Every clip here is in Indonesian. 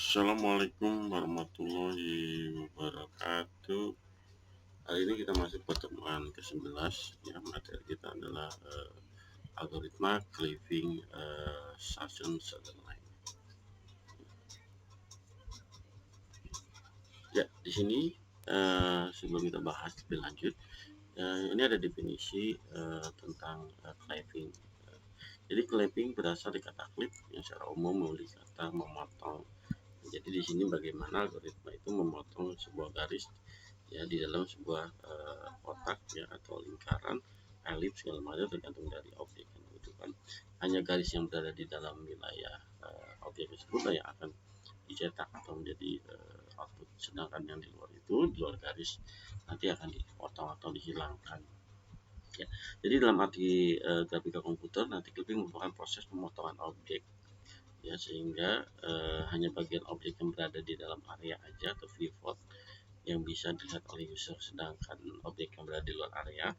Assalamualaikum warahmatullahi wabarakatuh. Hari ini kita masuk pertemuan ke-11 ya. Materi kita adalah algoritma cleaving Sasson Sutherland. Ya, di sini sebelum kita bahas lebih lanjut, ini ada definisi tentang cleaving. Jadi cleaving berasal dari kata clip yang secara umum memiliki kata memotong. Jadi di sini bagaimana algoritma itu memotong sebuah garis ya di dalam sebuah kotak ya atau lingkaran, elips segala macam tergantung dari objek yang dibutuhkan. Hanya garis yang berada di dalam wilayah objek tersebut yang akan dicetak atau menjadi output, sedangkan yang di luar itu, di luar garis, nanti akan dipotong atau dihilangkan. Ya, jadi dalam arti grafika komputer, nanti clipping merupakan proses pemotongan objek ya, sehingga hanya bagian objek yang berada di dalam area aja atau viewport yang bisa dilihat oleh user, sedangkan objek yang berada di luar area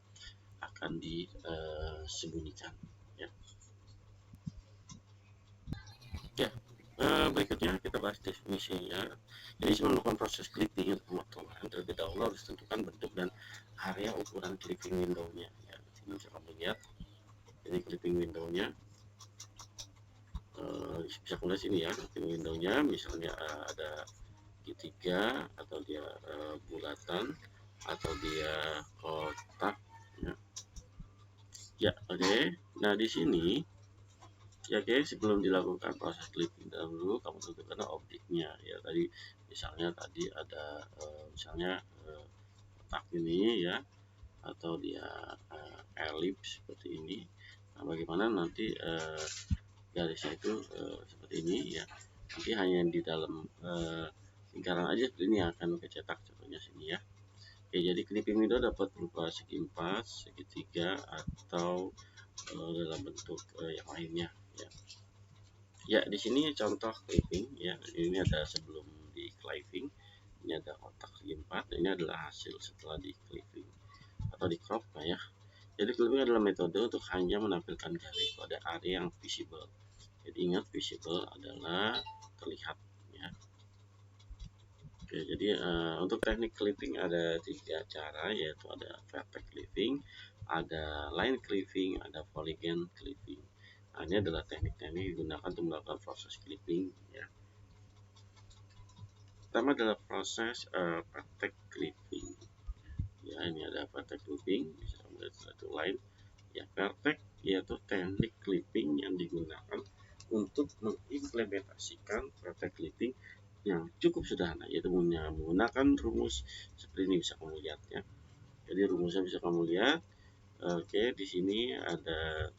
akan disembunyikan ya. Ya, berikutnya kita bahas definisinya. Jadi sebelum melakukan proses clipping untuk pemotongan, terlebih dahulu harus tentukan bentuk dan area ukuran clipping window-nya ya. Ini bisa kamu lihat, jadi clipping window-nya bisa kamu lihat sini ya, clipping window-nya misalnya ada segitiga atau dia bulatan atau dia kotak ya. Ya, oke. Nah, di sini ya, oke, sebelum dilakukan proses clipping dahulu kamu tentukan objeknya ya. Tadi misalnya ada misalnya kotak ini ya, atau dia elips seperti ini. Nah, bagaimana nanti garisnya itu seperti ini ya. Nanti hanya di dalam lingkaran aja seperti ini yang akan kecetak, contohnya sini ya. Oke, jadi clipping window dapat berupa segi 4, segitiga, atau dalam bentuk yang lainnya ya. Ya, di sini contoh clipping ya. Ini ada sebelum di cleaving, ini ada kotak segi 4, dan ini adalah hasil setelah di cleaving atau di crop ya. Jadi clipping adalah metode untuk hanya menampilkan garis pada area yang visible. Jadi ingat, visible adalah terlihat ya. Oke, jadi untuk teknik clipping ada 3 cara, yaitu ada vertex clipping, ada line clipping, ada polygon clipping. Nah, ini adalah teknik-teknik digunakan untuk melakukan proses clipping ya. Pertama adalah proses vertex clipping. Ya, ini ada vertex clipping, bisa melihat satu line ya. Vertex yaitu teknik clipping yang digunakan untuk mengimplementasikan vertex clipping yang cukup sederhana, yaitu menggunakan rumus seperti ini, bisa kamu lihat ya. Jadi rumusnya bisa kamu lihat. Oke, di sini ada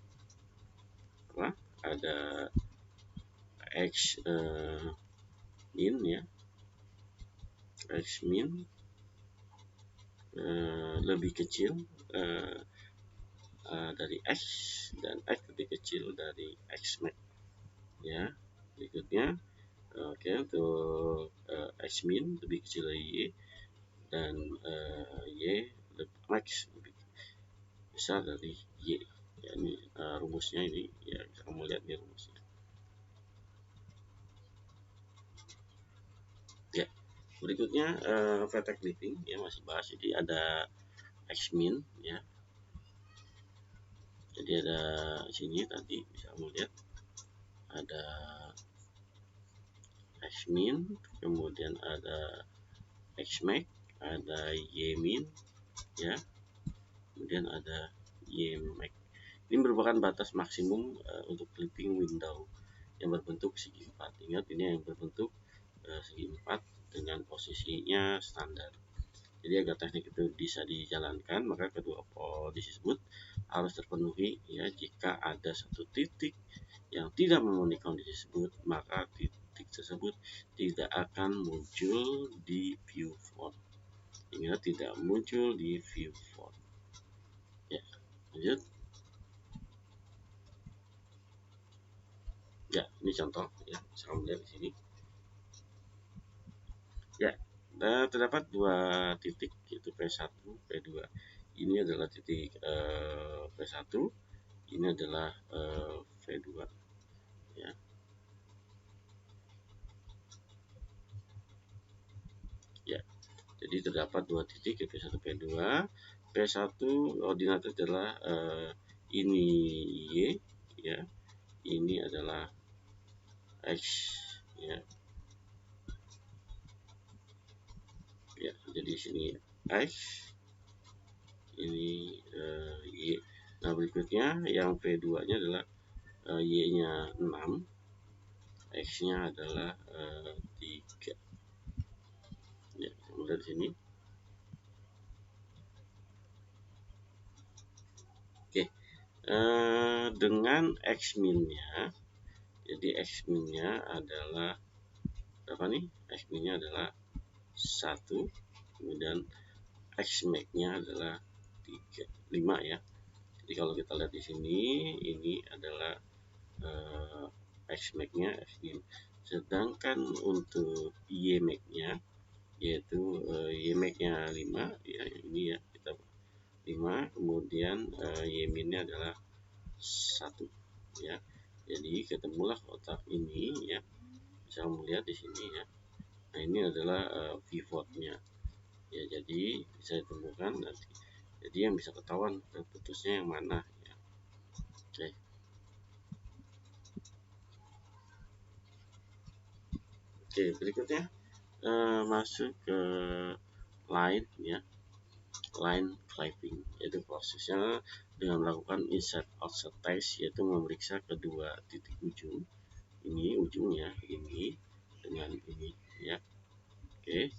apa? Ada x min ya, x min lebih kecil dari x, dan x lebih kecil dari x max ya. Berikutnya oke, untuk x min lebih kecil dari y, dan y max lebih besar dari y ya. Ini rumusnya, ini ya, bisa kamu lihat di rumusnya ya. Berikutnya vertex clipping ya, masih bahas. Jadi ada x min ya, jadi ada sini tadi bisa kamu lihat ada x min, kemudian ada x max, ada y min ya, kemudian ada y max. Ini merupakan batas maksimum untuk clipping window yang berbentuk segi 4. Ingat, ini yang berbentuk segi 4 dengan posisinya standar. Jadi agar teknik itu bisa dijalankan, maka kedua kondisi tersebut harus terpenuhi ya. Jika ada satu titik yang tidak memenuhi kondisi tersebut, maka titik tersebut tidak akan muncul di viewport. Ingat, tidak muncul di viewport ya. Lanjut ya, ini contoh ya, saya melihat di sini ya. Terdapat 2 titik, yaitu P1, P2. Ini adalah titik P1, ini adalah V2 ya. Jadi terdapat dua titik, P1 P2. P1 koordinatnya adalah ini Y ya, ini adalah X ya. Ya, jadi sini X, ini Y. Nah, berikutnya yang P2 nya adalah Y nya 6, X nya adalah 3 ya. Kemudian sini oke. Dengan X min nya, jadi X min nya adalah berapa nih? X min nya adalah 1, kemudian X max nya adalah 5 ya. Jadi kalau kita lihat di sini, ini adalah X max nya X min. Sedangkan untuk Y max nya, yaitu Y max nya 5 ya, ini ya, kita 5, kemudian Y min nya adalah 1 ya. Jadi ketemulah kotak ini ya, bisa melihat di sini ya. Nah, ini adalah pivotnya ya, jadi bisa ditemukan nanti. Jadi yang bisa ketahuan putusnya yang mana ya. Oke, berikutnya masuk ke line ya, line clipping, yaitu prosesnya dengan melakukan insert outside test, yaitu memeriksa kedua titik ujung, ini ujungnya ini dengan ini ya. Oke,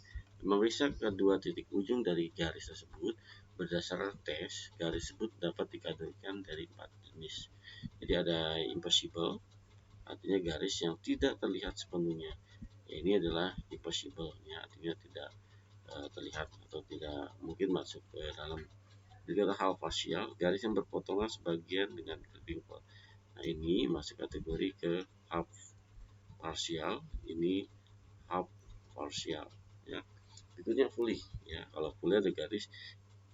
memeriksa kedua titik ujung dari garis tersebut berdasarkan tes. Garis tersebut dapat dikategorikan dari 4 jenis. Jadi ada impossible, artinya garis yang tidak terlihat sepenuhnya. Ya, ini adalah impossible ya, artinya tidak terlihat atau tidak mungkin masuk ke dalam. Juga ada half partial, garis yang berpotongan sebagian dengan clipping point. Nah, ini masuk kategori ke half partial, ini half partial ya. Berikutnya fully ya, kalau fully ada garis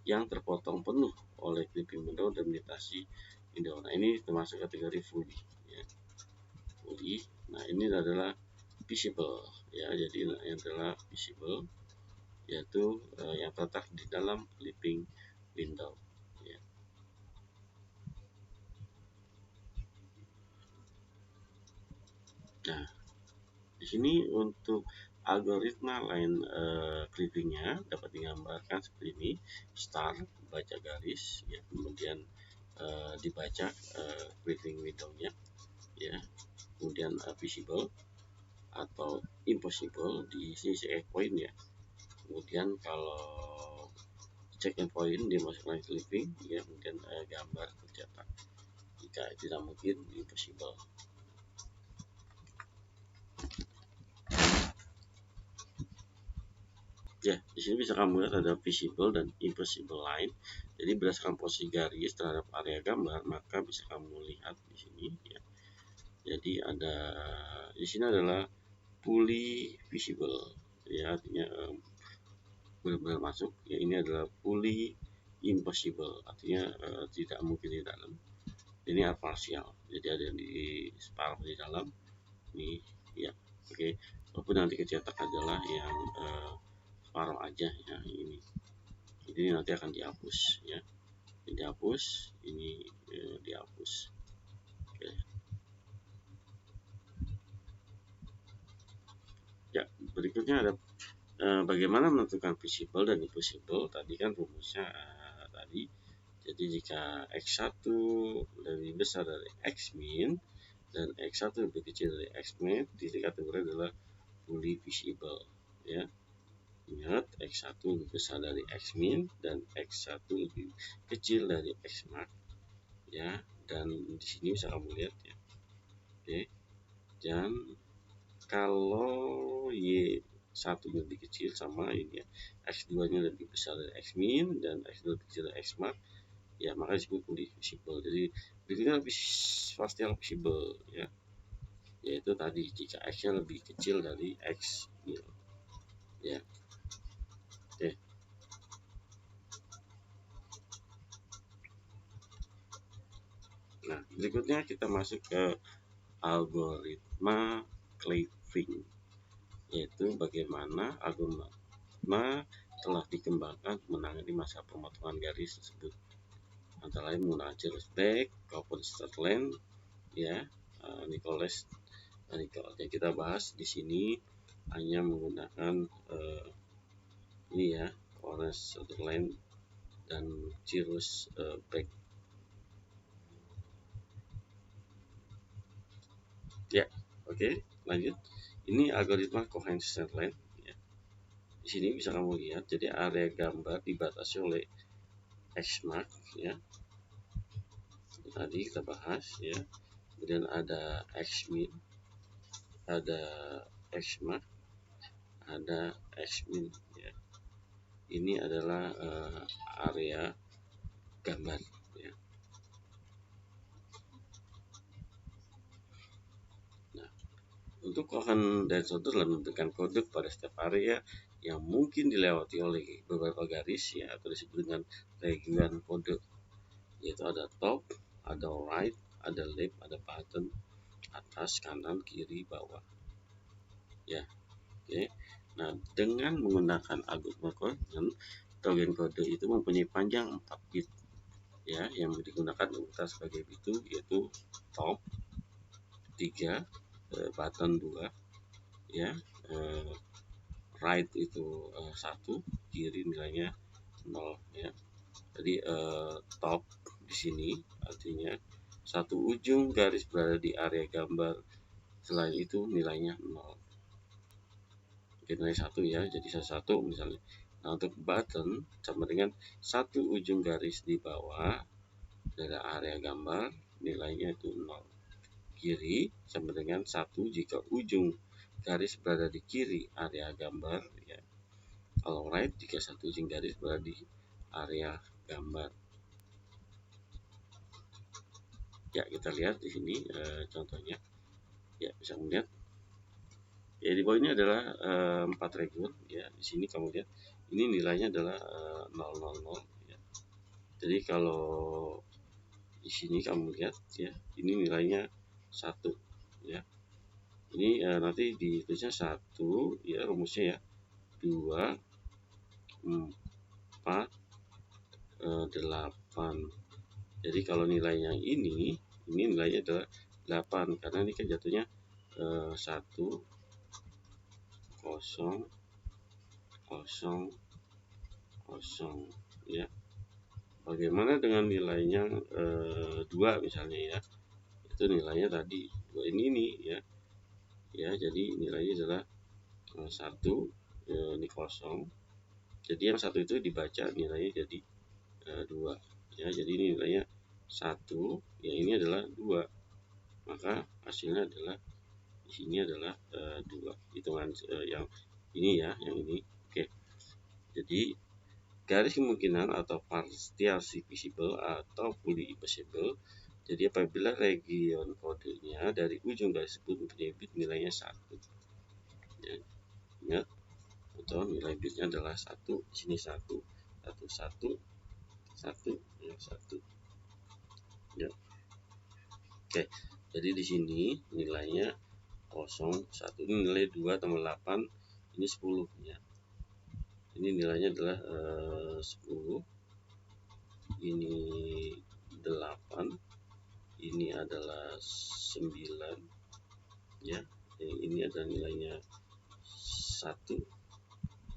yang terpotong penuh oleh clipping window dan melintasi window. Nah, ini termasuk kategori fully ya. Fully. Nah, ini adalah visible ya, jadi yang adalah visible, yaitu yang terletak di dalam clipping window ya. Nah, di sini untuk algoritma line clippingnya dapat digambarkan seperti ini. Start, baca garis ya, kemudian dibaca clipping window-nya ya, kemudian visible atau impossible di sini check point ya. Kemudian kalau check point dia masuk line clipping ya, kemudian gambar tercetak. Jika tidak mungkin, impossible. Ya, di sini bisa kamu lihat ada visible dan impossible line. Jadi berdasarkan posisi garis terhadap area gambar, maka bisa kamu lihat di sini ya. Jadi ada di sini adalah fully visible ya, artinya benar-benar masuk ya. Ini adalah fully impossible, artinya tidak mungkin di dalam. Ini partial, jadi ada yang di separuh di dalam ini ya. Oke, walaupun nanti kecetak adalah yang separuh aja ya, ini. Jadi nanti akan dihapus ya, ini dihapus, ini dihapus. Oke. Ya, berikutnya ada bagaimana menentukan visible dan impossible. Tadi kan rumusnya tadi. Jadi jika X1 lebih besar dari X min dan X1 lebih kecil dari X max, titik kategori adalah fully visible ya. Ingat, X1 lebih besar dari X min dan X1 lebih kecil dari X max ya, dan di sini bisa kamu lihat ya. Oke. Dan kalau Y1 lebih kecil sama ini ya, X2 nya lebih besar dari X min dan X2 lebih kecil dari X max ya, maka disebut fully visible. Jadi berikutnya partial visible ya, yaitu tadi jika X nya lebih kecil dari X min ya. Oke. Nah, berikutnya kita masuk ke algoritma clipping, yaitu bagaimana algoritma telah dikembangkan menangani masa pemotongan garis tersebut, antara lain menggunakan Charles Beck, Calvin Sterling, ya, Nicholas Nicol. Yang kita bahas di sini hanya menggunakan ini ya, Calvin Sterling dan Charles Beck. Ya, oke, lanjut. Ini algoritma Cohen-Sterling. Ya. Di sini bisa kamu lihat, jadi area gambar dibatasi oleh X-mark, ya. Tadi kita bahas, ya. Kemudian ada X-min, ada X-mark, ada X-min, ya. Ini adalah area gambar, ya. Nah, untuk Cohen dan Solder telah memberikan kode pada setiap area yang mungkin dilewati oleh beberapa garis, ya, atau disebut dengan region kode, yaitu ada top, ada right, ada left, ada bottom, atas, kanan, kiri, bawah, ya. Oke. Nah, dengan menggunakan algoritma Cohen, region kode itu mempunyai panjang 4 bit, ya, yang digunakan urutan sebagai itu yaitu top 3, button 2, ya, right itu 1, kiri nilainya 0, ya. Jadi top di sini artinya satu ujung garis berada di area gambar, selain itu nilainya 0. Nilai 1 ya, jadi satu misalnya. Nah, untuk button sama dengan satu ujung garis di bawah dari area gambar, nilainya itu 0. Kiri sama dengan 1 jika ujung garis berada di kiri area gambar, ya. Kalau right jika satu ujung garis berada di area gambar. Ya, kita lihat di sini contohnya. Ya, bisa melihat. Ya, di bawah ini adalah 4 region, ya. Di sini kamu lihat ini nilainya adalah 000, ya. Jadi kalau di sini kamu lihat, ya, ini nilainya 1, ya. Ini nanti ditulisnya 1, ya, rumusnya, ya, 2 4 8. Jadi kalau nilainya ini nilainya adalah 8 karena ini kan jatuhnya 1 0 0 0, ya. Bagaimana dengan nilainya 2 misalnya, ya. Itu nilainya tadi 2 ini, ya. Ya, jadi nilainya adalah 1, ini 0. Jadi yang 1 itu dibaca nilainya jadi 2, ya. Jadi ini nilainya 1, ya, ini adalah 2. Maka hasilnya adalah di sini adalah 2. Hitungan yang ini, ya, yang ini. Oke. Jadi garis kemungkinan atau partial visible atau fully invisible. Jadi apabila region kodenya dari ujung garis tersebut mempunyai bit nilainya 1. Ya, ingat, atau nilai bitnya adalah 1. Di sini 1, 1, 1, 1, ya, 1. Ya. Oke. Jadi di sini nilainya 0, 1. Ini nilai 2 tambah 8, ini 10, ya. Ini nilainya adalah 10. Ini 8. Ini adalah 9, ya. Ini adalah nilainya 1.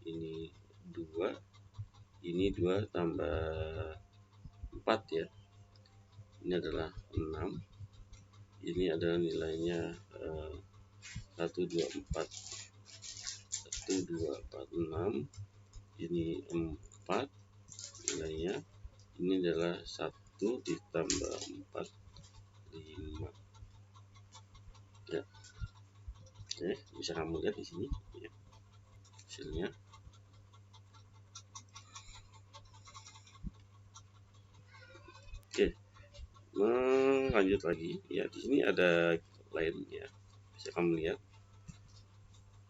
Ini 2. Ini 2 tambah 4, ya. Ini adalah 6. Ini adalah nilainya 1 2 4. 1 2 4 6. Ini 4 nilainya. Ini adalah 1 ditambah 4 5, ya. Oke, bisa kamu lihat di sini, ya, hasilnya. Oke, lanjut lagi, ya. Di sini ada lain, ya, bisa kamu lihat.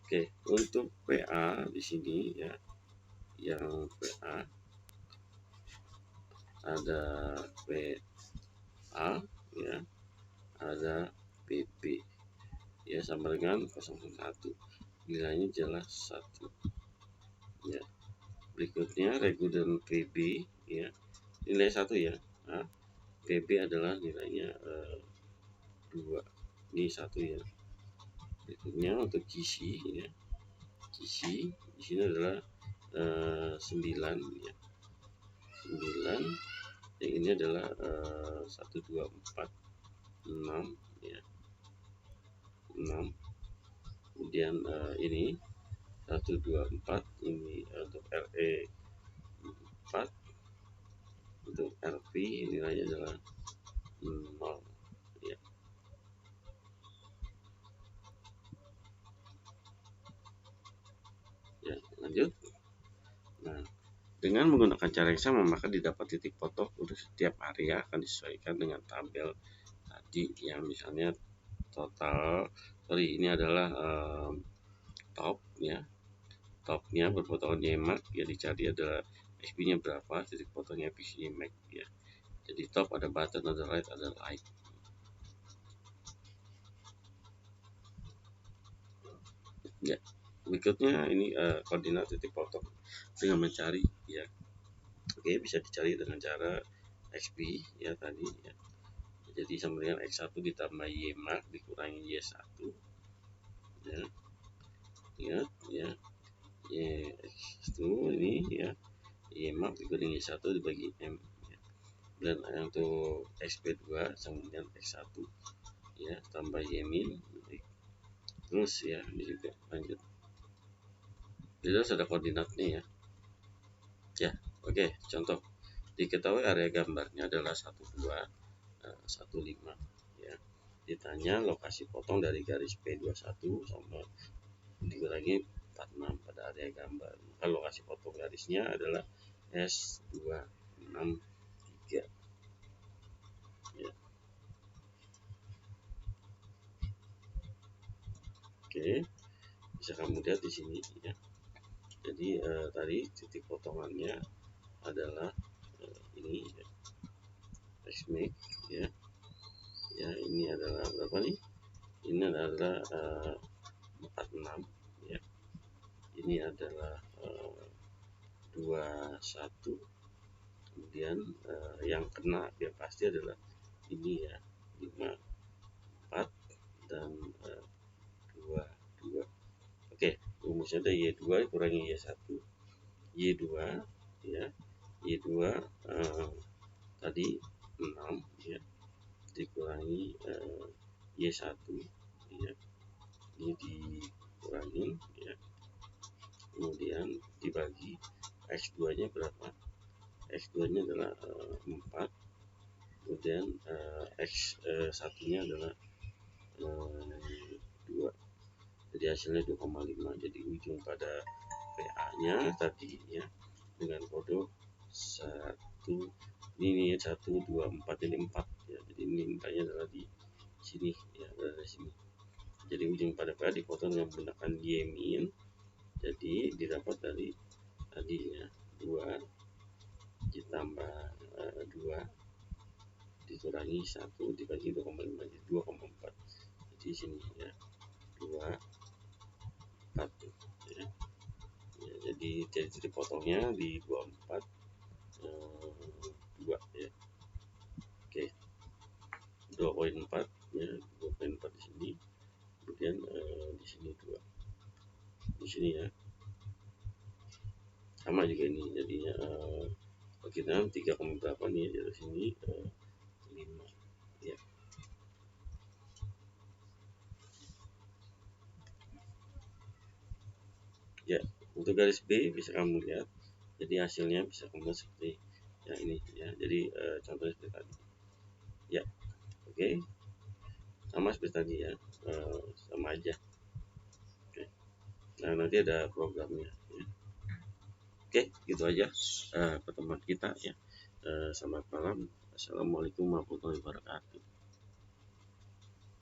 Oke, untuk PA di sini, ya, yang PA ada PA, ya, ada PP, ya, sama dengan 0,1. Nilainya jelas 1, ya. Berikutnya regu dan PB ya, nilai 1 ya. Nah, PB adalah nilainya 2, ini 1 ya. Berikutnya untuk GC ya, GC di sini adalah 9 ya, 9, yang ini adalah 1 2 4 6 ya, 6. Kemudian ini 1 2 4, ini untuk RE 4, untuk RP nilainya adalah 0 ya. Ya, lanjut. Nah, dengan menggunakan cara yang sama, maka didapat titik foto untuk setiap area akan disesuaikan dengan tabel tadi yang misalnya total, ini adalah top ya, topnya berpotongan YMAX ya, dicari adalah XP nya berapa, titik fotonya PC Max ya. Jadi top ada button, ada right, ada like. Ya, berikutnya ini koordinat titik foto dengan mencari ya. Oke, bisa dicari dengan cara XP ya tadi ya. Jadi sama dengan X1 ditambah YMAX dikurangi Y1 ya. Ingat ya. X1 ini ya, YMAX dikurangi Y1 dibagi M ya. Dan untuk XP2 sama dengan X1 ya, tambah Y-min. Terus ya, ini juga lanjut. Jadi ada koordinatnya ya. Ya, oke, contoh. Diketahui area gambarnya adalah 12 15 ya. Ditanya lokasi potong dari garis P21 sama dikurangi 46 pada area gambar. Maka lokasi potong garisnya adalah S263 ya. Oke, bisa kamu lihat di sini ya. Jadi tadi titik potongannya adalah ini ya, X-Max ya. Ya, ini adalah berapa nih? Ini adalah 46 ya. Ini adalah 21. Kemudian yang kena yang pasti adalah ini ya, 5 4 dan 2 2. Oke, rumusnya ada Y2 kurangi Y1. Y2 ya. Y2 tadi 6 ya, dikurangi Y1 ya, ini dikurangi ya, kemudian dibagi X2 nya berapa, X2 nya adalah 4, kemudian X1 nya adalah 2, jadi hasilnya 2,5. Jadi ujung pada PA nya tadi ya dengan kode 1, ini 1 2 4, ini 4 ya. Jadi ini mintanya adalah di sini ya, dari sini. Jadi ujung pada PA dipotong dengan menggunakan Y-min. Jadi didapat dari tadi ya, 2 ditambah 2 dikurangi 1 dibagi 2,5, jadi 2,4. Jadi sini ya, 2 4 ya. Ya, jadi titik potongnya di 24 2 ya. Oke, 2,4 ya, 2,4 di sini, kemudian di sini 2 di sini ya, sama juga ini jadinya kita 3, berapa nih dari sini 5 ya. Ya, untuk garis B bisa kamu lihat, jadi hasilnya bisa kamu lihat seperti ya ini ya. Jadi contohnya seperti tadi ya. Oke, sama seperti tadi ya, sama aja. Oke, nah nanti ada programnya ya. Oke, gitu aja pertemuan kita ya. Selamat malam. Assalamualaikum warahmatullahi wabarakatuh.